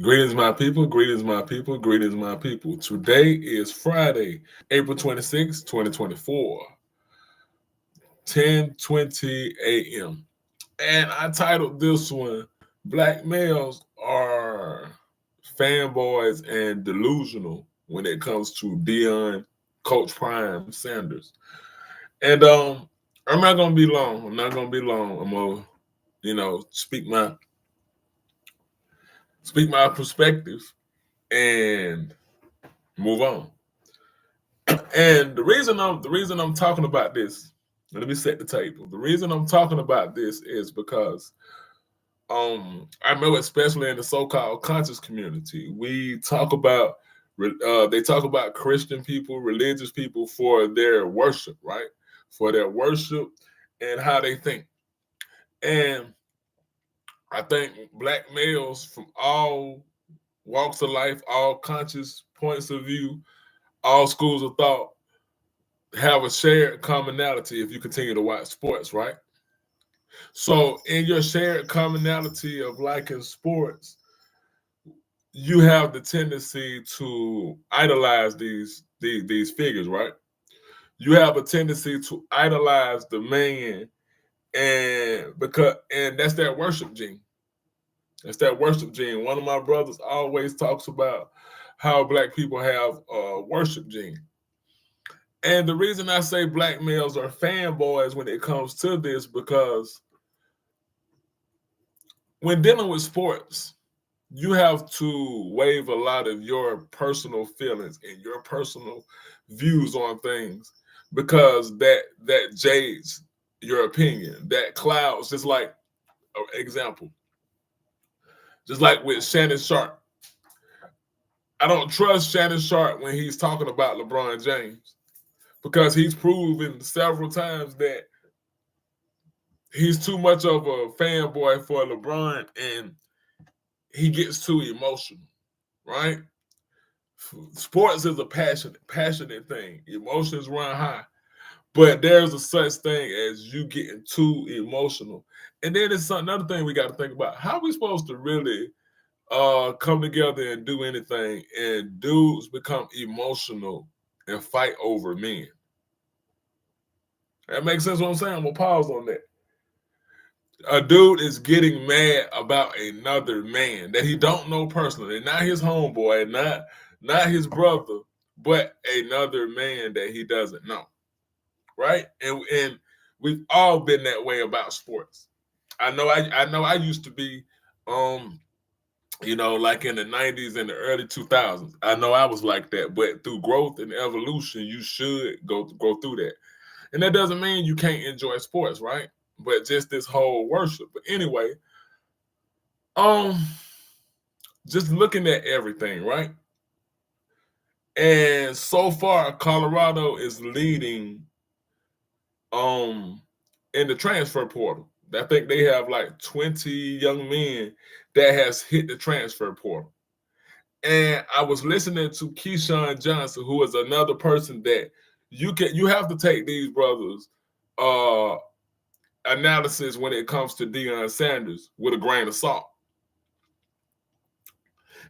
Greetings, my people. Greetings, my people. Greetings, my people. Today is Friday, April 26, 2024, 10:20 a.m. And I titled this one, Black Males Are Fanboys and Delusional when it comes to Deion, Coach Prime Sanders. And I'm not gonna be long. I'm not gonna be long. I'm gonna, speak my perspective and move on. And the reason I'm talking about this, let me set the table. The reason I'm talking about this is because I know, especially in the so-called conscious community, we talk about they talk about Christian people, religious people for their worship, right? For their worship and how they think. And I think black males from all walks of life, all conscious points of view, all schools of thought have a shared commonality if you continue to watch sports, right? So in your shared commonality of liking sports, you have the tendency to idolize these figures, right? You have a tendency to idolize the man, and that's that worship gene. That's that worship gene. One of my brothers always talks about how black people have a worship gene. And the reason I say black males are fanboys when it comes to this, because when dealing with sports, you have to waive a lot of your personal feelings and your personal views on things, because that jades your opinion, that clouds. Just like example, just like with Shannon Sharp. I don't trust Shannon Sharp when he's talking about LeBron James, because he's proven several times that he's too much of a fanboy for LeBron, and he gets too emotional, right? Sports is a passionate thing. Emotions run high, but there's a such thing as you getting too emotional. And then it's another thing we got to think about: how we supposed to really come together and do anything, and dudes become emotional and fight over men. That makes sense what I'm saying? I'm gonna pause on that. A dude is getting mad about another man that he don't know personally, not his homeboy, not his brother, but another man that he doesn't know, right? And we've all been that way about sports. I know I used to be, um, like in the '90s and the early 2000s. I know I was like that, but through growth and evolution, you should go through that. And that doesn't mean you can't enjoy sports, right? But just this whole worship. But anyway, um, just looking at everything, right? And so far, Colorado is leading um in the transfer portal. I think they have like 20 young men that has hit the transfer portal. And I was listening to Keyshawn Johnson, who is another person that you have to take these brothers uh analysis when it comes to Deion Sanders with a grain of salt.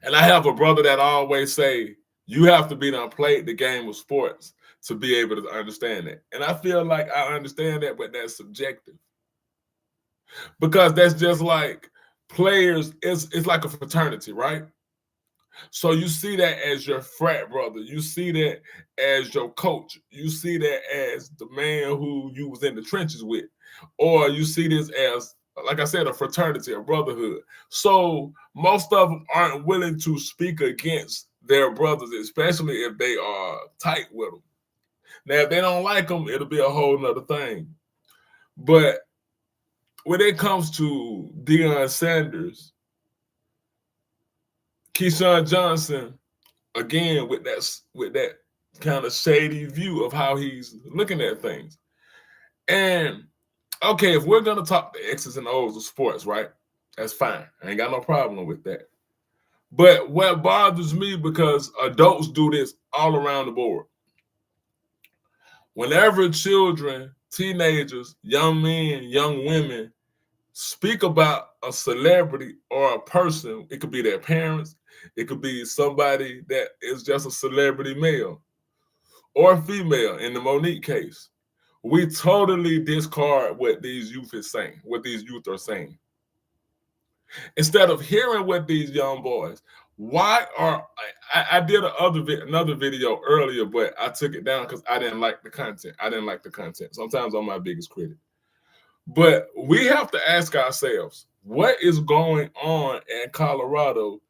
And I have a brother that always say, you have to be done played the game of sports to be able to understand that. And I feel like I understand that, but that's subjective. Because that's just like players, it's like a fraternity, right? So you see that as your frat brother, you see that as your coach, you see that as the man who you was in the trenches with, or you see this as, like I said, a fraternity, a brotherhood. So most of them aren't willing to speak against their brothers, especially if they are tight with them. Now, if they don't like them, it'll be a whole nother thing. But when it comes to Deion Sanders, Keyshawn Johnson, again with that kind of shady view of how he's looking at things. And okay, if we're gonna talk the X's and O's of sports, right? That's fine. I ain't got no problem with that. But what bothers me, because adults do this all around the board. Whenever children, teenagers, young men, young women speak about a celebrity or a person. It could be their parents. It could be somebody that is just a celebrity male or female in the Monique case. We totally discard what these youth is saying, what these youth are saying. Instead of hearing what these young boys, why are I did another video earlier, but I took it down because I didn't like the content. I didn't like the content. Sometimes I'm my biggest critic. But we have to ask ourselves, what is going on in Colorado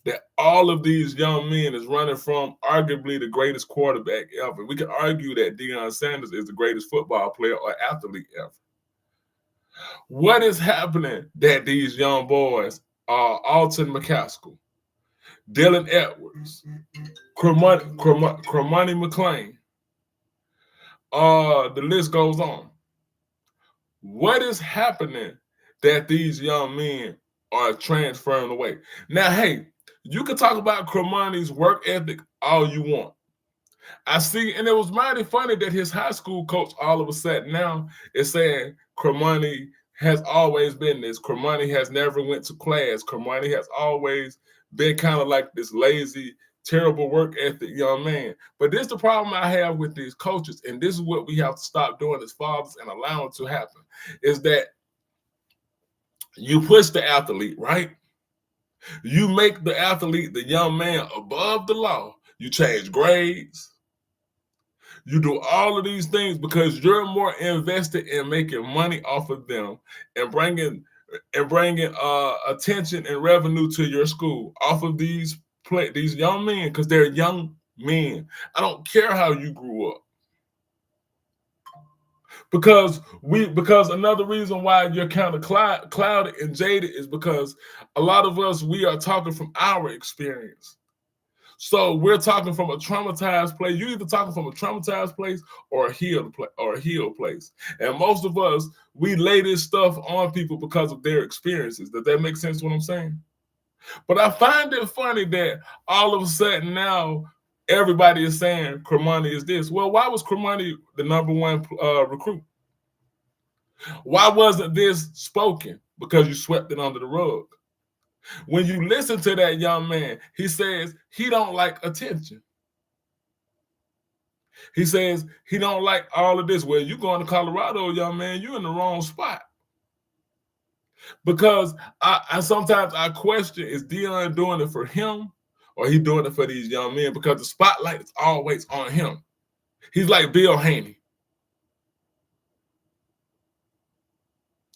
that all of these young men is running from arguably the greatest quarterback ever? We can argue that Deion Sanders is the greatest football player or athlete ever. What is happening that these young boys are Alton McCaskill, Dylan Edwards, Cromani McLean, the list goes on. What is happening that these young men are transferring away? Now, hey, you can talk about Cromani's work ethic all you want. I see, and it was mighty funny that his high school coach all of a sudden now is saying Cromani has always been this. Cromani has never went to class. Cromani has always been kind of like this lazy, terrible work ethic young man. But this is the problem I have with these coaches, and this is what we have to stop doing as fathers and allow it to happen, is that you push the athlete, right? You make the athlete, the young man, above the law. You change grades. You do all of these things because you're more invested in making money off of them and bringing attention and revenue to your school off of these young men, because they're young men. I don't care how you grew up. Because another reason why you're kind of clouded and jaded is because a lot of us, we are talking from our experience. So we're talking from a traumatized place. You're either talking from a traumatized place or a healed place. And most of us, we lay this stuff on people because of their experiences. Does that make sense what I'm saying? But I find it funny that all of a sudden now everybody is saying Cromani is this. Well, why was Cromani the number one recruit? Why wasn't this spoken? Because you swept it under the rug. When you listen to that young man, he says he don't like attention. He says he don't like all of this. Well, you going to Colorado, young man, you're in the wrong spot. Because I sometimes I question, is Deion doing it for him or he doing it for these young men? Because the spotlight is always on him. He's like Bill Haney.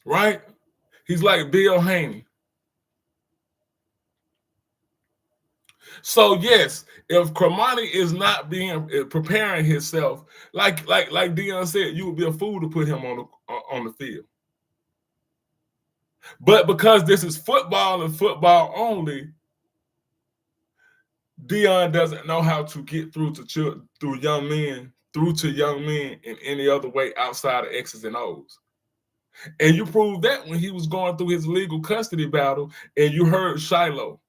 Right? He's like Bill Haney. So yes, if Cromani is not preparing himself, like Deion said, you would be a fool to put him on the field. But because this is football and football only, Deion doesn't know how to get through to young men in any other way outside of X's and O's. And you proved that when he was going through his legal custody battle, and you heard Shiloh.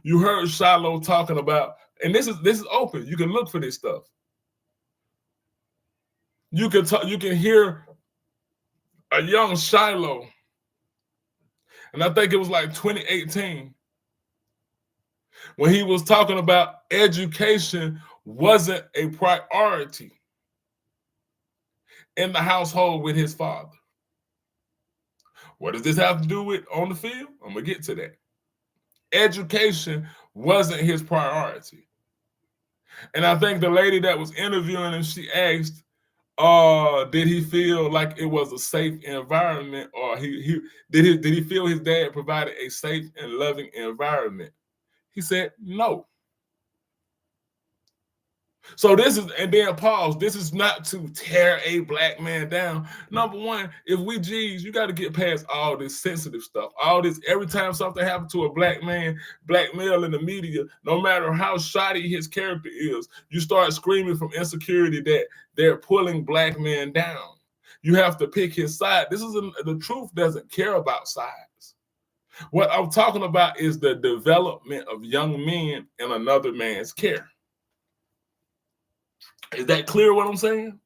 You heard Shiloh talking about, and this is open. You can look for this stuff. You can hear a young Shiloh, and I think it was like 2018, when he was talking about education wasn't a priority in the household with his father. What does this have to do with on the field? I'm gonna get to that. Education wasn't his priority. And I think the lady that was interviewing him, she asked, did he feel like it was a safe environment, or did he feel his dad provided a safe and loving environment? He said no. So this is, and then pause, this is not to tear a black man down. Number one, if we G's, you got to get past all this sensitive stuff. All this, every time something happens to a black man, black male in the media, no matter how shoddy his character is, you start screaming from insecurity that they're pulling black men down. You have to pick his side. The truth doesn't care about sides. What I'm talking about is the development of young men in another man's care. Is that clear what I'm saying?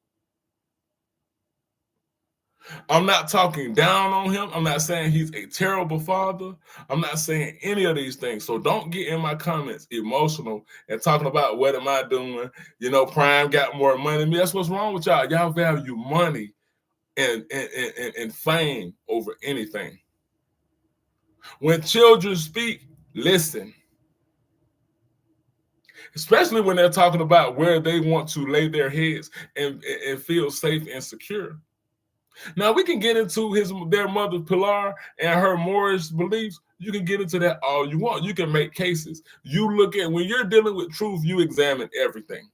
I'm not talking down on him. I'm not saying he's a terrible father. I'm not saying any of these things. So don't get in my comments emotional and talking about what am I doing. You know, Prime got more money than me. That's what's wrong with y'all. Y'all value money and fame over anything. When children speak, listen. Especially when they're talking about where they want to lay their heads and feel safe and secure. Now we can get into their mother Pilar and her Moorish beliefs. You can get into that all you want. You can make cases. You look at when you're dealing with truth, you examine everything.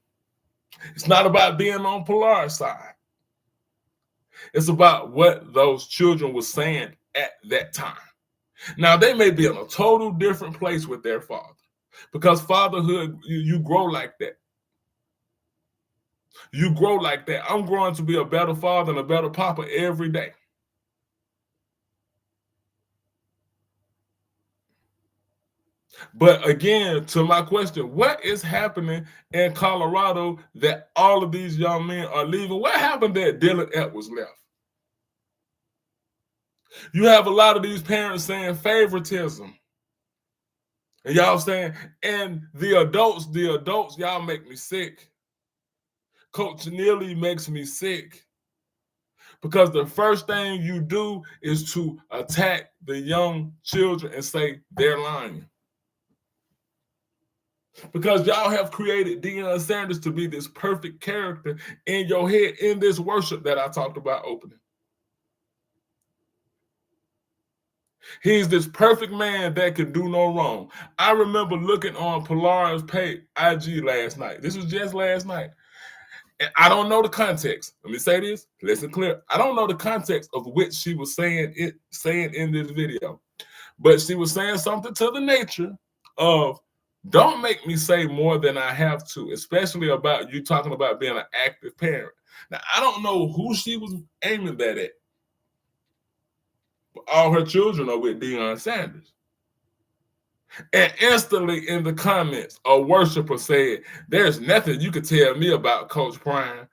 It's not about being on Pilar's side. It's about what those children were saying at that time. Now they may be in a total different place with their father. Because fatherhood, you grow like that. You grow like that. I'm growing to be a better father and a better papa every day. But again, to my question, what is happening in Colorado that all of these young men are leaving? What happened that Dylan Edwards left? You have a lot of these parents saying favoritism. And y'all saying, and the adults, y'all make me sick. Coach Neely makes me sick. Because the first thing you do is to attack the young children and say they're lying. Because y'all have created Deion Sanders to be this perfect character in your head in this worship that I talked about opening. He's this perfect man that can do no wrong. I remember looking on Pilar's page, IG last night. This was just last night. And I don't know the context. Let me say this. Listen clear. I don't know the context of which she was saying in this video. But she was saying something to the nature of, don't make me say more than I have to, especially about you talking about being an active parent. Now, I don't know who she was aiming that at. But all her children are with Deion Sanders. And instantly in the comments, a worshiper said, there's nothing you could tell me about Coach Prime.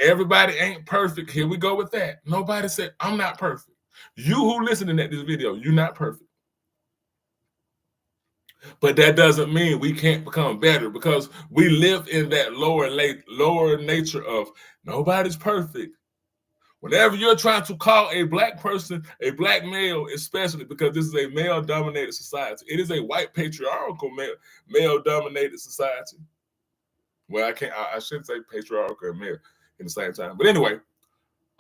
Everybody ain't perfect. Here we go with that. Nobody said, I'm not perfect. You who listening at this video, you're not perfect. But that doesn't mean we can't become better, because we live in that lower nature of nobody's perfect. Whenever you're trying to call a black person, a black male, especially because this is a male-dominated society, it is a white patriarchal male-dominated society. Well, I shouldn't say patriarchal and male in the same time. But anyway,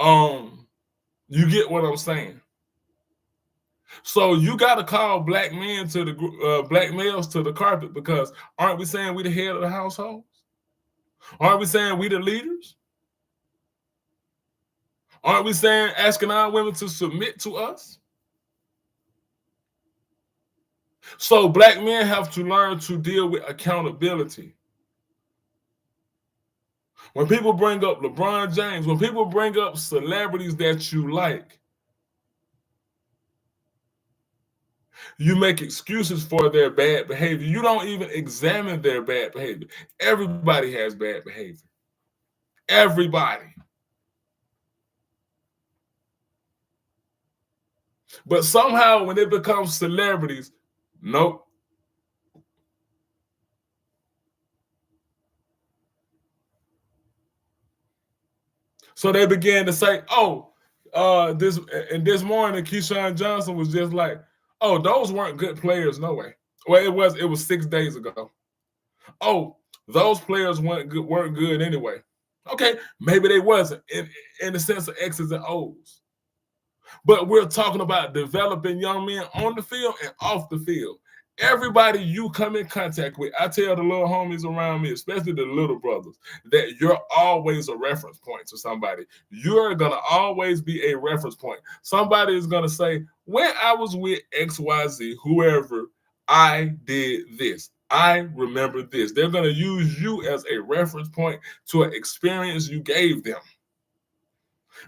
you get what I'm saying. So you got to call black men to the black males to the carpet, because aren't we saying we the head of the household? Aren't we saying we the leaders? Aren't we saying asking our women to submit to us? So black men have to learn to deal with accountability. When people bring up LeBron James, when people bring up celebrities that you like, you make excuses for their bad behavior. You don't even examine their bad behavior. Everybody has bad behavior. Everybody. But somehow when it becomes celebrities, nope. So they began to say, this morning, Keyshawn Johnson was just like, oh, those weren't good players, no way. Well, it was 6 days ago. Oh, those players weren't good anyway. Okay, maybe they wasn't in the sense of X's and O's. But we're talking about developing young men on the field and off the field. Everybody you come in contact with, I tell the little homies around me, especially the little brothers, that you're always a reference point to somebody. You're going to always be a reference point. Somebody is going to say, when I was with XYZ, whoever, I did this. I remember this. They're going to use you as a reference point to an experience you gave them.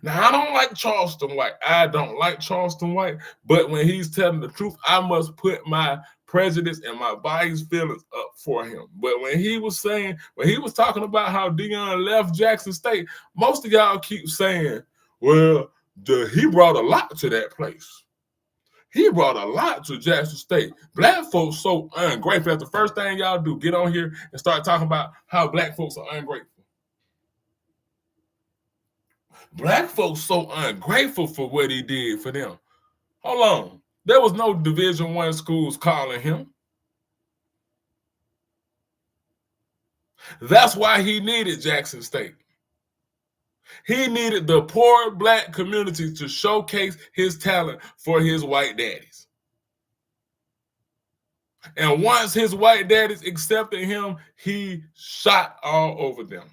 Now, I don't like Charleston White. I don't like Charleston White. But when he's telling the truth, I must put my prejudice and my biased feelings up for him. But when he was talking about how Deion left Jackson State, most of y'all keep saying, well, he brought a lot to that place. He brought a lot to Jackson State. Black folks so ungrateful. That's the first thing y'all do. Get on here and start talking about how black folks are ungrateful. Black folks so ungrateful for what he did for them. Hold on. There was no Division I schools calling him. That's why he needed Jackson State. He needed the poor black community to showcase his talent for his white daddies. And once his white daddies accepted him, he shot all over them.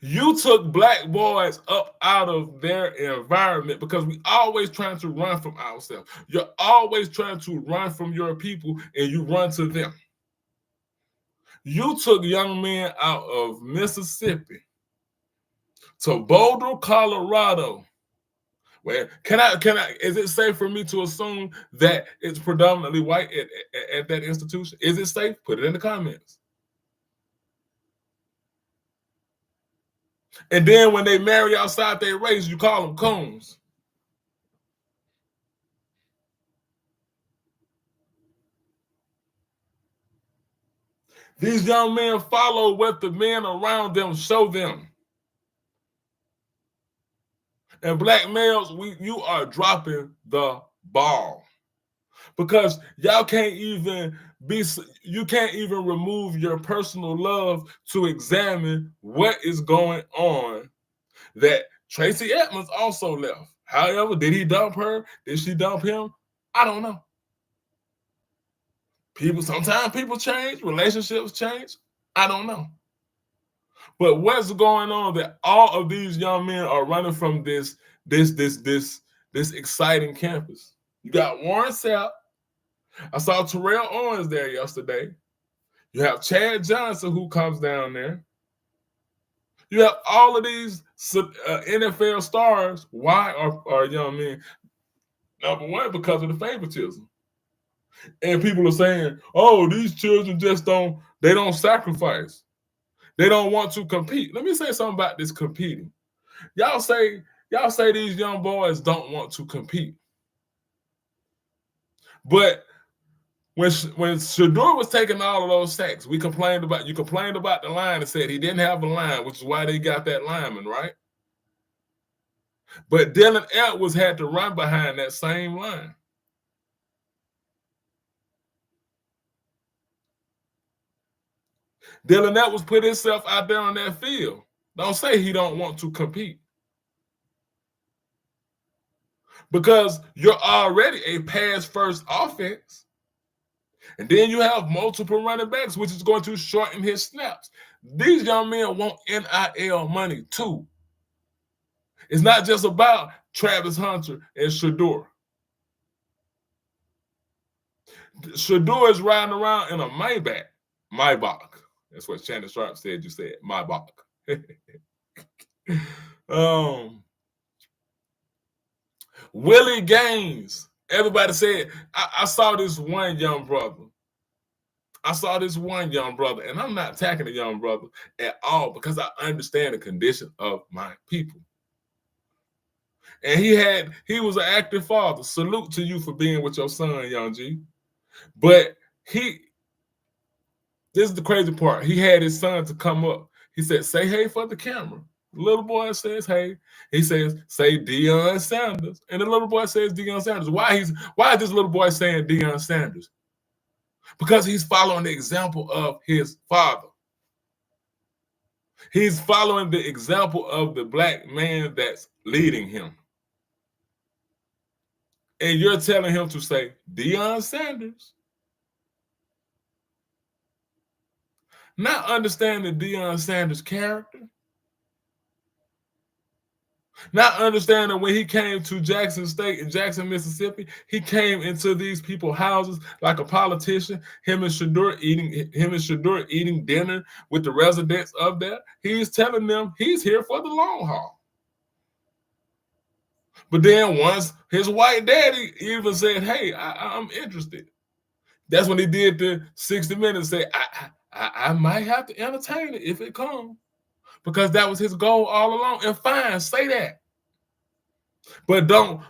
You took black boys up out of their environment because we always trying to run from ourselves. You're always trying to run from your people and you run to them. You took young men out of Mississippi to Boulder, Colorado. Well, is it safe for me to assume that it's predominantly white at that institution? Is it safe? Put it in the comments. And then when they marry outside their race, you call them coons. These young men follow what the men around them show them. And black males, you are dropping the ball. Because y'all can't even remove your personal love to examine what is going on. That Tracy Edmonds also left. However, did he dump her? Did she dump him? I don't know. Sometimes people change, relationships change. I don't know. But what's going on that all of these young men are running from this exciting campus? You got Warren Sapp. I saw Terrell Owens there yesterday. You have Chad Johnson who comes down there. You have all of these NFL stars. Why are young men? Number one, because of the favoritism. And people are saying, oh, these children they don't sacrifice. They don't want to compete. Let me say something about this competing. Y'all say these young boys don't want to compete. But when Shedeur was taking all of those sacks, you complained about the line and said he didn't have a line, which is why they got that lineman, right? But Dylan Edwards had to run behind that same line. Dylan Edwards put himself out there on that field. Don't say he don't want to compete. Because you're already a pass-first offense. And then you have multiple running backs, which is going to shorten his snaps. These young men want NIL money too. It's not just about Travis Hunter and Shedeur. Shedeur is riding around in a Maybach. That's what Shannon Sharp said. You said Maybach. Willie Gaines. Everybody said, I saw this one young brother. And I'm not attacking the young brother at all because I understand the condition of my people. And he was an active father. Salute to you for being with your son, Young G. But this is the crazy part. He had his son to come up. He said, say hey for the camera. The little boy says, hey. He says, say Deion Sanders. And the little boy says Deion Sanders. Why is this little boy saying Deion Sanders? Because he's following the example of his father. He's following the example of the black man that's leading him. And you're telling him to say Deion Sanders. Not understanding Deion Sanders' character. Not understanding when he came to Jackson State in Jackson, Mississippi, he came into these people's houses like a politician. Him and Shedeur eating dinner with the residents of there. He's telling them he's here for the long haul. But then once his white daddy even said, hey, I'm interested. That's when he did the 60 Minutes. Say, I might have to entertain it if it comes. because that was his goal all along. And fine, say that. But don't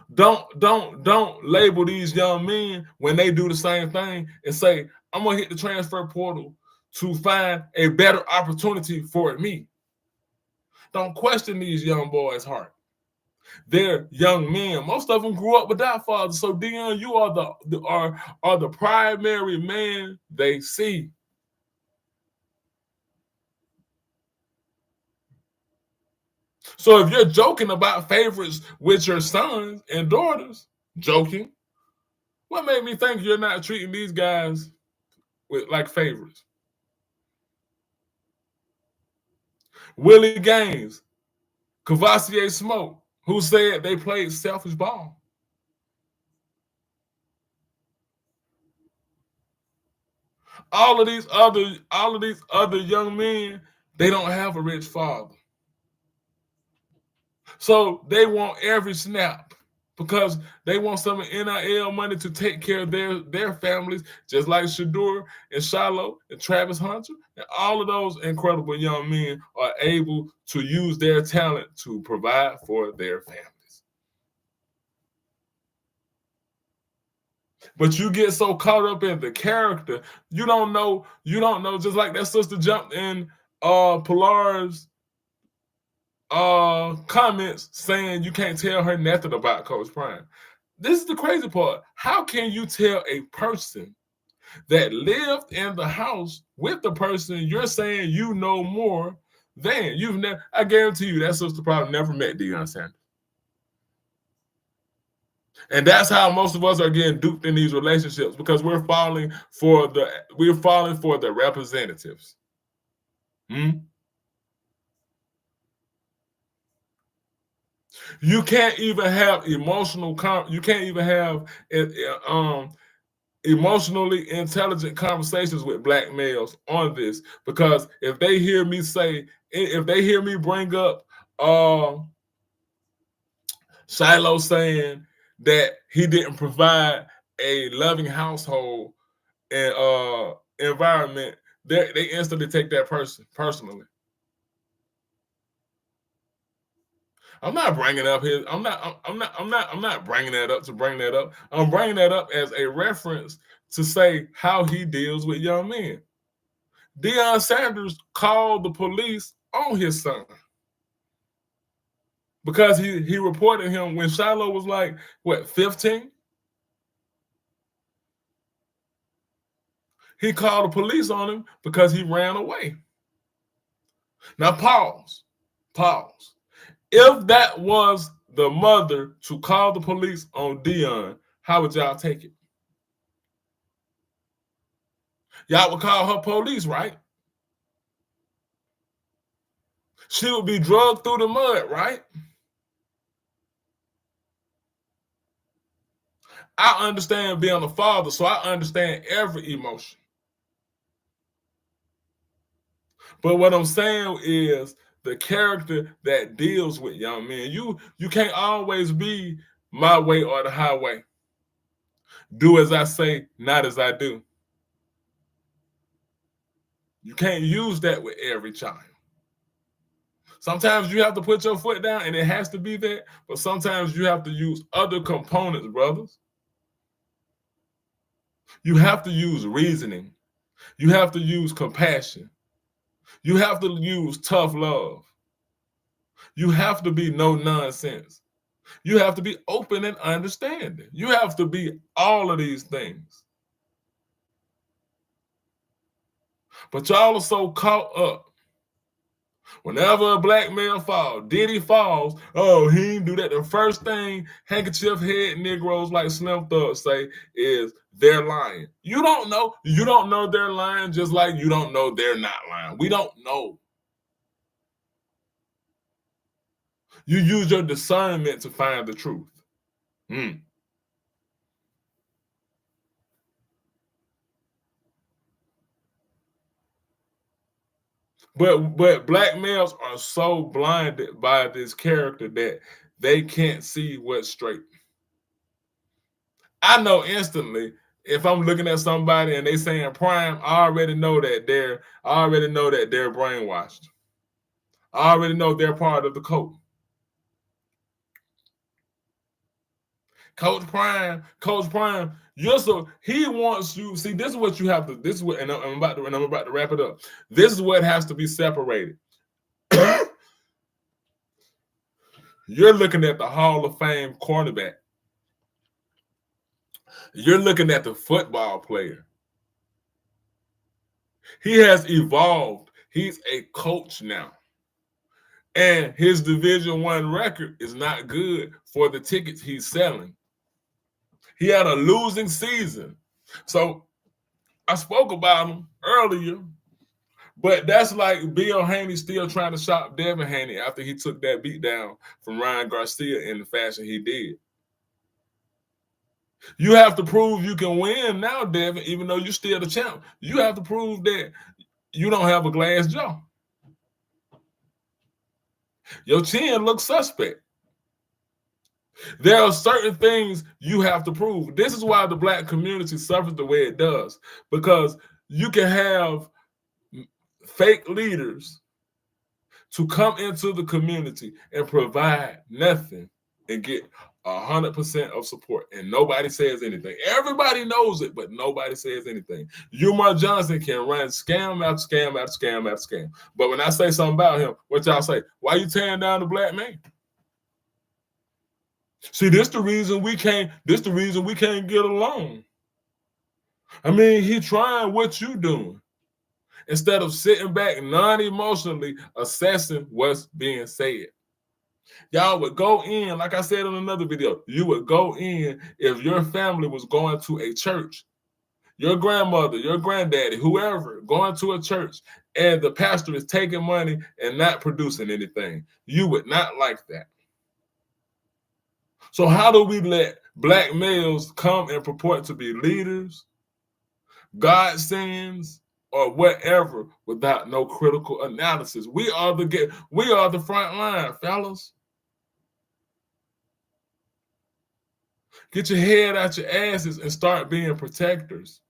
label these young men when they do the same thing and say, I'm gonna hit the transfer portal to find a better opportunity for me. Don't question these young boys' heart. They're young men. Most of them grew up without fathers. So Deion, you are the primary man they see. So if you're joking about favorites with your sons and daughters, joking, what made me think you're not treating these guys like favorites? Willie Gaines, Cavassier Smoke, who said they played selfish ball. All of these other young men, they don't have a rich father. So they want every snap because they want some NIL money to take care of their families, just like Shador and Shiloh and Travis Hunter. And all of those incredible young men are able to use their talent to provide for their families. But you get so caught up in the character, you don't know, just like that sister jumped in Pilar's comments saying you can't tell her nothing about Coach Prime. This is the crazy part. How can you tell a person that lived in the house with the person you're saying you know more than? You've never, I guarantee you that sister probably never met Deion Sanders. And that's how most of us are getting duped in these relationships, because we're falling for the representatives. You can't even have emotionally intelligent conversations with black males on this, because if they hear me bring up Shiloh saying that he didn't provide a loving household and environment, they instantly take that person personally. I'm not bringing up his. I'm not bringing that up to bring that up. I'm bringing that up as a reference to say how he deals with young men. Deion Sanders called the police on his son because he reported him when Shiloh was like, what, 15? He called the police on him because he ran away. Now pause. If that was the mother to call the police on Deion, how would y'all take it? Y'all would call her police, right? She would be drugged through the mud, right? I understand being a father, so I understand every emotion. But what I'm saying is the character that deals with young men. You can't always be my way or the highway. Do as I say, not as I do. You can't use that with every child. Sometimes you have to put your foot down and it has to be that, but sometimes you have to use other components, brothers. You have to use reasoning. You have to use compassion. You have to use tough love. You have to be no nonsense. You have to be open and understanding. You have to be all of these things. But y'all are so caught up. Whenever a black man falls, Diddy falls, oh, he didn't do that. The first thing handkerchief head Negroes like Slim Thug say is they're lying. You don't know. You don't know they're lying, just like you don't know they're not lying. We don't know. You use your discernment to find the truth. But black males are so blinded by this character that they can't see what's straight. I know instantly if I'm looking at somebody and they saying prime, I already know that they're brainwashed. I already know they're part of the code. Coach Prime, he wants you. See, this is what you have to. This is what, and I'm about to wrap it up. This is what has to be separated. You're looking at the Hall of Fame cornerback. You're looking at the football player. He has evolved. He's a coach now. And his Division I record is not good for the tickets he's selling. He had a losing season. So I spoke about him earlier, but that's like Bill Haney still trying to shop Devin Haney after he took that beat down from Ryan Garcia in the fashion he did. You have to prove you can win now, Devin, even though you're still the champ. You have to prove that you don't have a glass jaw. Your chin looks suspect. There are certain things you have to prove. This is why the black community suffers the way it does, because you can have fake leaders to come into the community and provide nothing and get 100% of support, and nobody says anything. Everybody knows it, but nobody says anything. Umar Johnson can run scam after scam after scam after scam. But when I say something about him, what y'all say? Why you tearing down the black man? See, this the reason we can't get along. I mean, he trying what you doing instead of sitting back non-emotionally assessing what's being said. Y'all would go in, like I said in another video, you would go in if your family was going to a church, your grandmother, your granddaddy, whoever, going to a church, and the pastor is taking money and not producing anything. You would not like that. So how do we let black males come and purport to be leaders, godsends, or whatever without no critical analysis? We are the front line, fellas. Get your head out your asses and start being protectors.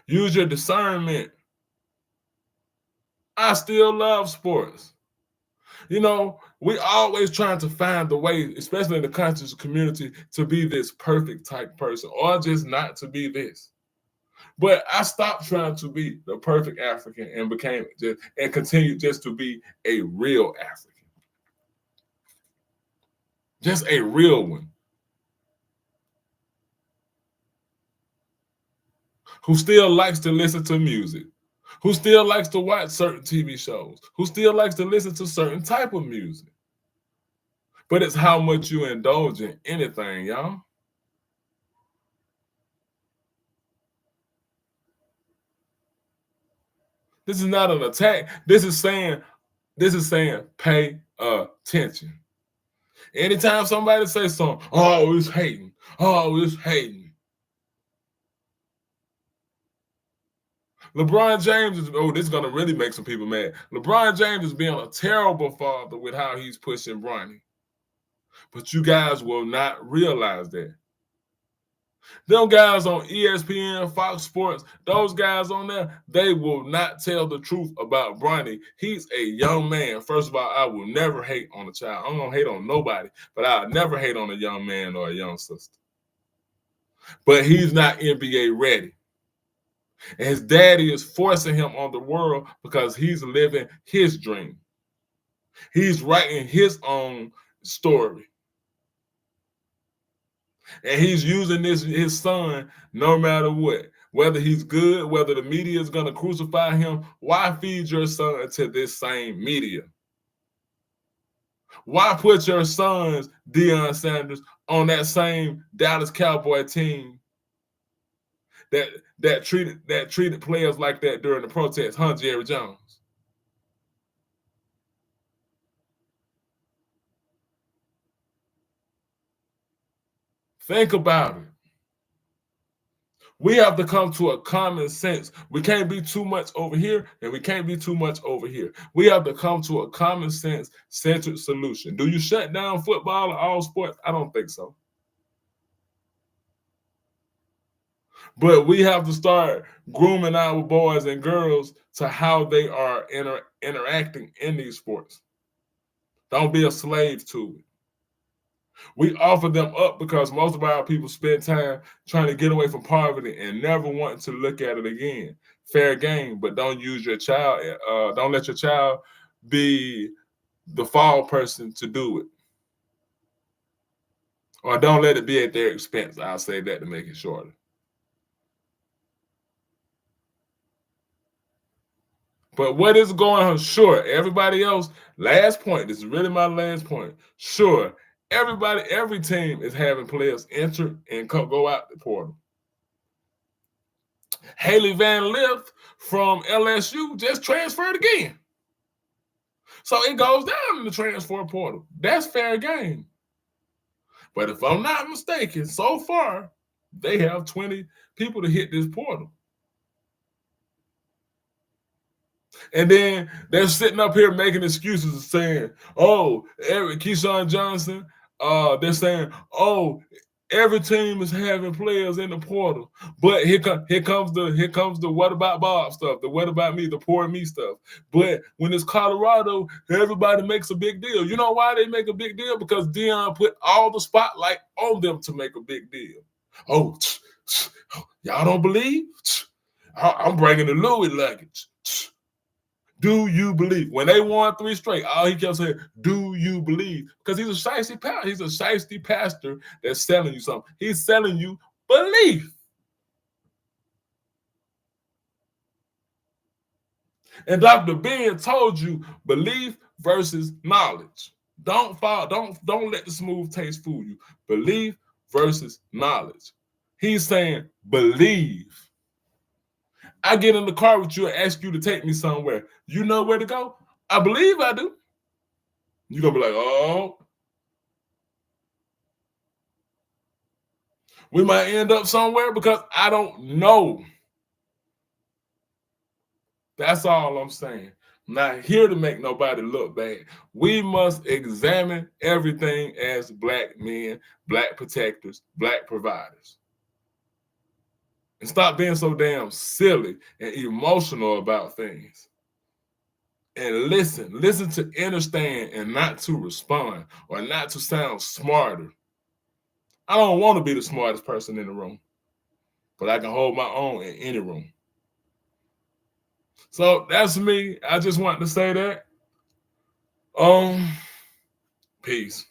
Use your discernment. I still love sports. You know, we always trying to find the way, especially in the conscious community, to be this perfect type person or just not to be this. But I stopped trying to be the perfect African and continued just to be a real African. Just a real one. Who still likes to listen to music, who still likes to watch certain TV shows, who still likes to listen to certain type of music. But it's how much you indulge in anything, y'all. This is not an attack. This is saying pay attention. Anytime somebody says something, oh, it's hating. Oh, it's hating. LeBron James is, this is going to really make some people mad. LeBron James is being a terrible father with how he's pushing Bronny. But you guys will not realize that. Them guys on ESPN, Fox Sports, those guys on there, they will not tell the truth about Bronny. He's a young man. First of all, I will never hate on a child. I'm going to hate on nobody, but I'll never hate on a young man or a young sister. But he's not NBA ready. And his daddy is forcing him on the world because he's living his dream. He's writing his own story. And he's using his son no matter what. Whether he's good, whether the media is going to crucify him, why feed your son to this same media? Why put your sons, Deion Sanders, on that same Dallas Cowboy team that treated players like that during the protests, huh, Jerry Jones? Think about it. We have to come to a common sense. We can't be too much over here, and we can't be too much over here. We have to come to a common sense centered solution. Do you shut down football or all sports? I don't think so. But we have to start grooming our boys and girls to how they are interacting in these sports. Don't be a slave to it. We offer them up because most of our people spend time trying to get away from poverty and never wanting to look at it again. Fair game, but don't use your child. Don't let your child be the fall person to do it, or don't let it be at their expense. I'll say that to make it shorter. But what is going on? Sure, everybody else. Last point. This is really my last point. Sure, every team is having players enter and go out the portal. Haley Van Lith from LSU just transferred again. So it goes down in the transfer portal. That's fair game. But if I'm not mistaken, so far, they have 20 people to hit this portal. And then they're sitting up here making excuses and saying, oh, Keyshawn Johnson, they're saying, oh, every team is having players in the portal. But here comes the what about Bob stuff, the what about me, the poor me stuff. But when it's Colorado, everybody makes a big deal. You know why they make a big deal? Because Deion put all the spotlight on them to make a big deal. Oh, y'all don't believe? I'm bringing the Louis luggage. Do you believe? When they won 3 straight, all he kept saying, do you believe? Because he's a shiesty pastor. He's a shiesty pastor that's selling you something. He's selling you belief. And Dr. Ben told you belief versus knowledge. Don't let the smooth taste fool you. Belief versus knowledge. He's saying believe. I get in the car with you and ask you to take me somewhere. You know where to go? I believe I do. You're going to be like, oh. We might end up somewhere because I don't know. That's all I'm saying. I'm not here to make nobody look bad. We must examine everything as Black men, Black protectors, Black providers. And stop being so damn silly and emotional about things. And listen to understand and not to respond or not to sound smarter. I don't want to be the smartest person in the room, but I can hold my own in any room. So that's me. I just wanted to say that. Peace.